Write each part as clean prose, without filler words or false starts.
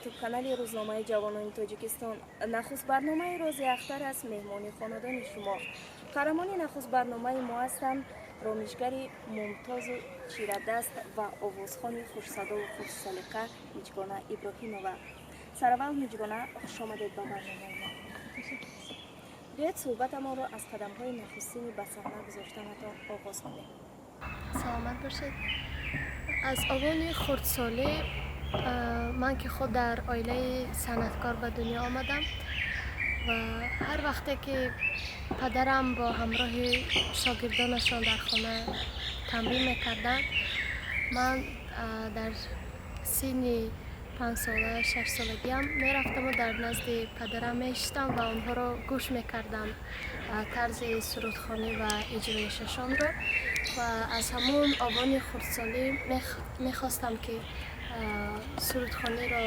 ютуб канали рӯзномаи ҷавонони тоҷикистон. Нахуст барномаи Рози Ахтар аст меҳмони хонадони шумо. Қаҳрамони нахуст барномаи мо ҳастанд ромишгари мумтозу чирадаст ва овозхони хушсадову хушсалиқа Миҷгона Иброҳимова. Сараввал Миҷгона, хушомадед ба барномаи мо. биёед суҳбатамонро аз қадамҳои нахустини ба саҳна гузоштанатон оғоз кунем. саломат бошед. аз овони хурдсолӣ ман ки худ дар оилаи санъаткор ба дунё омадам ва ҳар вақте ки падарам бо ҳамроҳи шогирдонашон дар хона тамрин мекарданд, ман дар синни 5-6-солагиам мерафтаму дар назди падарам мешистам ва онҳоро гӯш мекардам тарзи сурудхонӣ ва иҷроишашонро. ва аз ҳамон овони хурдсолӣ мехостам ки сурудхониро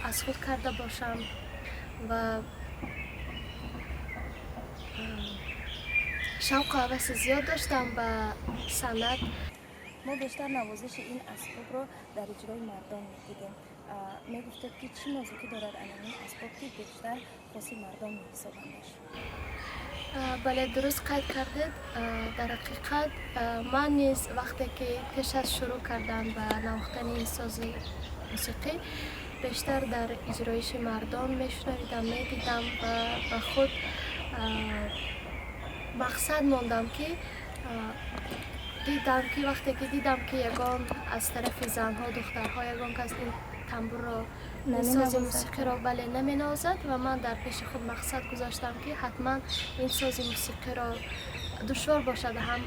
аз худ карда бошам ва шавқу ҳаваси зиёд доштам ба санъат. мо бештар навозиши ин асбобро дар иҷрои мардон медидем. мегуфтед ки чӣ нозукӣ дорад анин асбоб ки бештар хоси мардон меҳисобандаш? бале, дуруст қайд кардед. дар ҳақиқат ман низ вақте ки пеш аз шурӯъ кардан ба навохтани ин сози мусиқӣ бештар дар иҷроиши мардон мешунавидам, медидам ва ба худ мақсад мондам ки вақте ки дидам ки ягон аз тарафи занҳо, духтарҳо ягон кас ин тамбурро, ин сози мусиқиро бале наменавозад ва ман дар пеши худ мақсад гузоштам ки ҳатман ин сози мусиқиро душвор бошад ҳам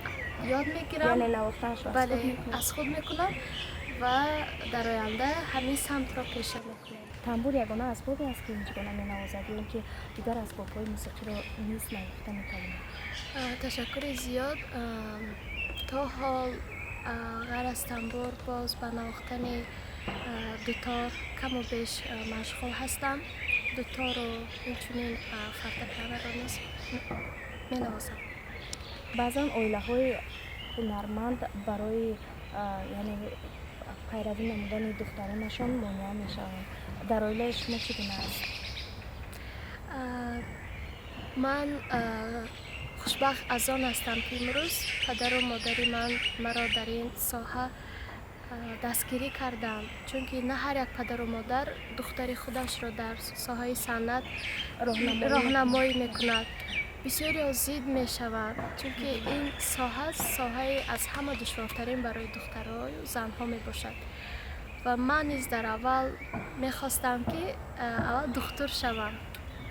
ёд мегирам, бале аз худ мекунам ва дар оянда ҳамин самтро пеша мекунам. Тамбур ягона асбобе аст ки Миҷгона менавозад ё ин ки дигар асбобҳои мусиқиро низ навохта метавонад? Ташаккури зиёд. то ҳол ғайр аз тамбур боз ба навохтани дутор каму беш машғул ҳастам. Дутору инчунин фортепианоро низ менавозам. баъзан оилаҳои ҳунарманд барои яъне пайравӣ намудани духтаронашон монеа мешаванд. дар оилаи шумо чӣ гуна аст? ман хушбахт аз он ҳастам ки имрӯз падару модари ман маро дар ин соҳа дастгирӣ карданд, чунки на ҳар як падару модар духтари худашро дар соҳаи санъат роҳнамоӣ мекунад. бисёриҳо зид мешаванд, чунки ин соҳаи аз ҳама душвортарин барои духтарҳою занҳо мебошад. ва ман низ дар аввал мехостам ки аввал духтур шавам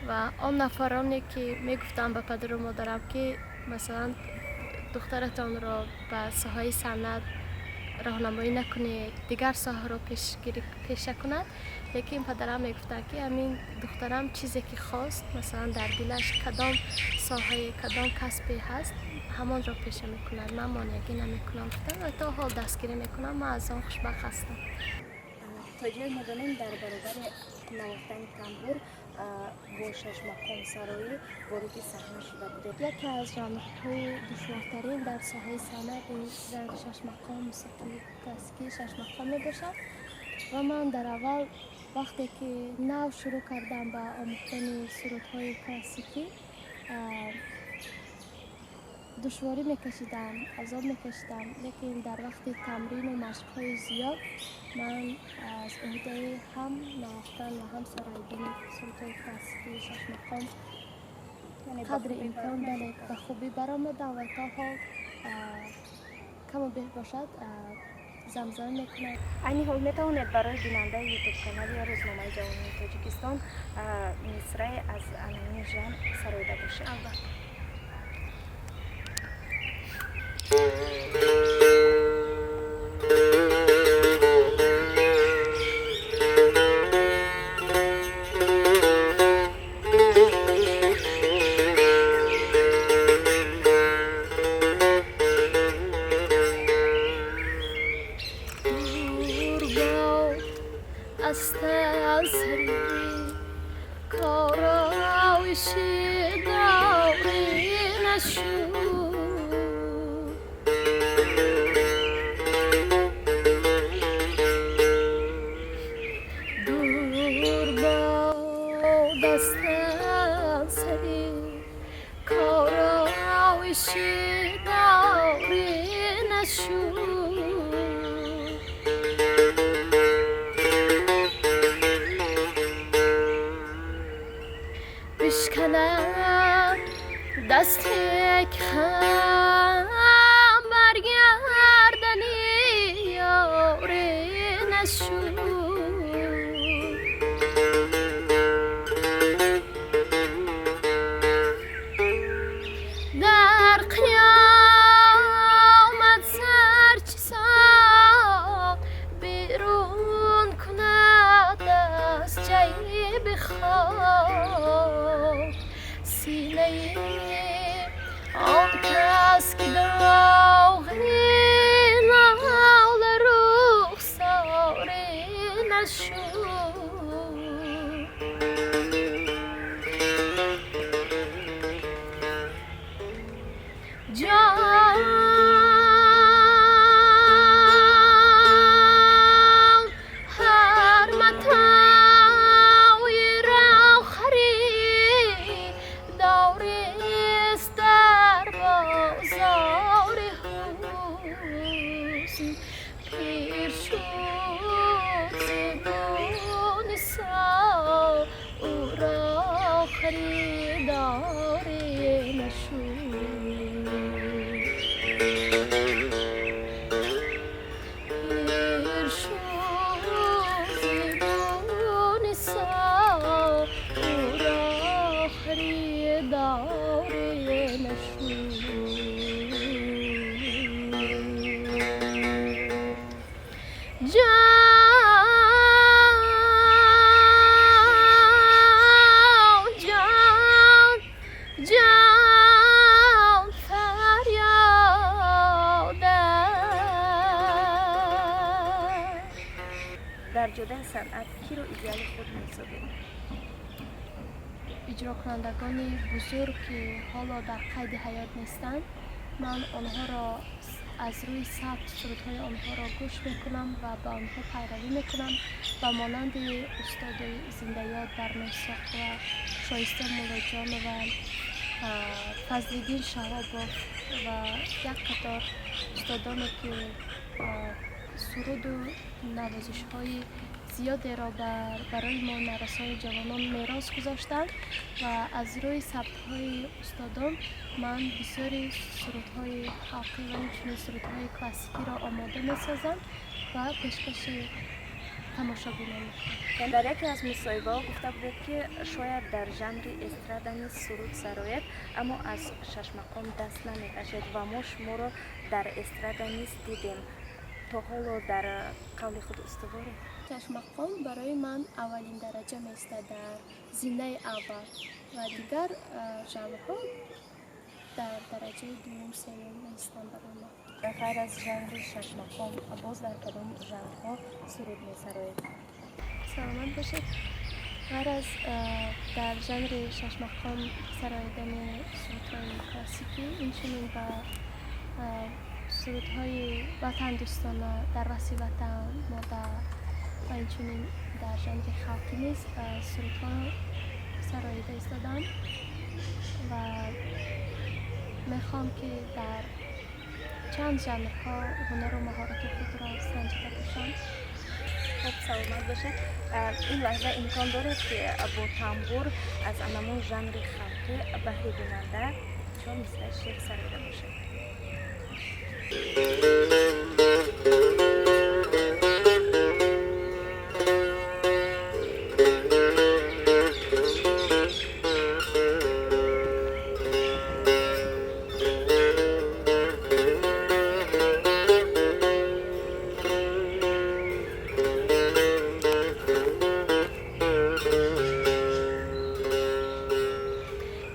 ва он нафароне ки мегуфтанд ба падару модарам ки масалан духтаратонро ба соҳаи санъат роҳнамоӣ накунед, дигар соҳаро пеша кунад, лекин падарам мегуфтанд ки ҳамин духтарам чизе ки хост, масалан дар дилаш кадом соҳае, кадом касбе ҳаст, ҳамонро пеша мекунад. ман монеагӣ намекунам гуфтам ва то ҳол дастгирӣ мекунам. ман аз он хушбахт ҳастам. то ҷое мо донем дар баробари навохтани тамбур бо шашмақом сароӣ вориди саҳна шуда будед. яке аз жанрҳои душвортарин дар соҳаи санъат ин шашмақом, мусиқии классикии шашмақом мебошад ва ман дар аввал вақте ки нав шурӯъ кардам ба омӯхтани сурудҳои классикӣ душворӣ мекашидам, азоб мекашидам, лекин дар вақти тамрину машқҳои зиёд ман аз ӯҳдаи ҳам навохтан ва ҳам сароидани сурудҳои классикии шашмақом қадри имкон бале ба хубӣ баромадам ва то ҳол каму беҳ бошад замзама мекунам. айни ҳол метавонед барои бинандаи ютуб канали рӯзномаи ҷавонони тоҷикистон мисрае аз анъанаи жанр сароида бошед? албатта. هستم سری کارایشی داری نشو بشکنم دست یک خم برگردنی یاری نشو در قیامت سرچسان بیرون کند از جیب خاک سینه آن کس که داغی لال رخساری نشد جان هر متاعی را خرید داریست در بازار حسن پیر شد زبون سا او را خریداری نشد پیر شد زبون سا او را خریداری نشد جان فریادم در جده صنعت کی رو ایدئال خود می‌سازید؟ اجرا کنندگان بزرگ که حالا در قید حیات نیستند من آنها را از روی ثبت سرودهای آنها را گوش میکنم و به آنها پیروی میکنم و مانند استادای زنده یاد در مساق و شایسته مولاجان و فضل‌الدین شهاباف و یک قطار استادانی که سرود و نوازش های زیادی را برای ما نرسای جوانان میراث گذاشتند و از روی ثبت های استادان من بسیاری سرودهای خلقی و همچنین سرودهای کلاسیکی را آماده می‌سازم و پیشکش تماشاگران می‌کنم. در یکی از مصاحبه‌ها گفته بودید که شاید در ژانر استرادا نیز سرود سرایت اما از شش مقام دست نمی‌کشید و ما شما را در استرادا نیز دیدیم. تا حالا در قول خود استواره؟ شش مقام برای من اولین درجه می‌ایستد در زینه اول و دیگر ژانرها در درجه دوم سوم می‌ایستند برای ما. غیر از ژانر شش مقام باز در کدام ژانرها سرود می‌سرایید؟ سلامت باشید. غیر از در ژانر شش مقام سراییدن سرودهای کلاسیکی همچنین و سرودهای وطن دوستانه در رسی وطن مادر و همچنین در ژانر خلقی نیز سرودها سراییده ایستادند و میخوام که در چند ژانرها هنر و مهارت خود را سنجیده باشم. خب سلامت باشید. این لحظه امکان دارد که با تنبور از همون ژانر خلقی بهره گیرنده چون مثل شعر سراییده باشید.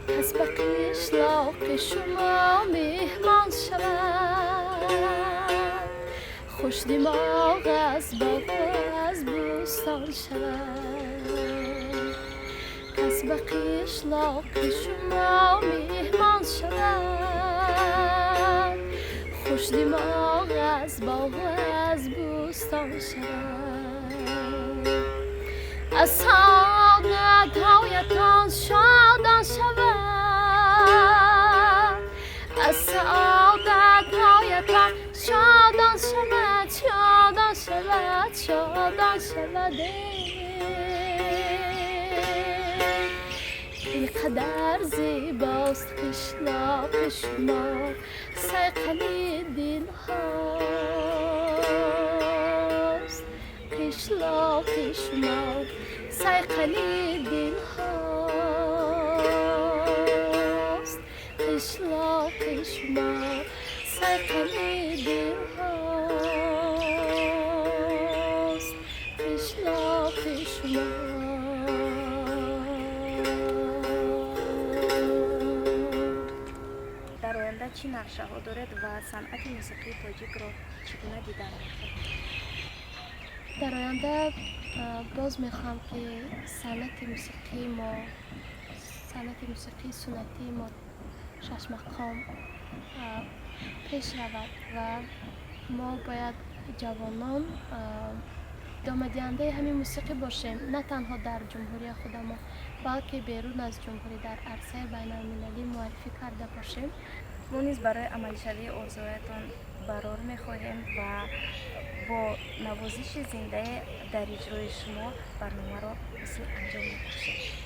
کس به قشلاق شما مهمان شود خوش دماغ از باغ و از بوستان شود کس به قشلاق شما مهمان شود خوش دماغ از باغ و از بوستان شود از سعادت هایتان خواهد شادان شوده اینقدر زیباست قشلاق شما سیقلی دل هاست قشلاق شما سیقلی دل هاست قشلاق شما سیقلی دل هاست قشلاق شما. در آینده چی نقشه ها دارد و صنعت موسیقی تاجیک را چگونه دیدن می‌خواهید؟ در آینده باز میخوام که صنعت موسیقی سنتی ما شش مقام پیش رود و ما باید جوانان ادامه دهنده همین موسیقی باشیم، نه تنها در جمهوری خود ما بلکه بیرون از جمهوری در عرصه بین المللی معرفی کرده باشیم. ما نیز برای عملی شوی آرزوهایتان برار می‌خواهیم و با نوازش زنده در اجرای شما برنامه را بسیار انجام می‌دهیم.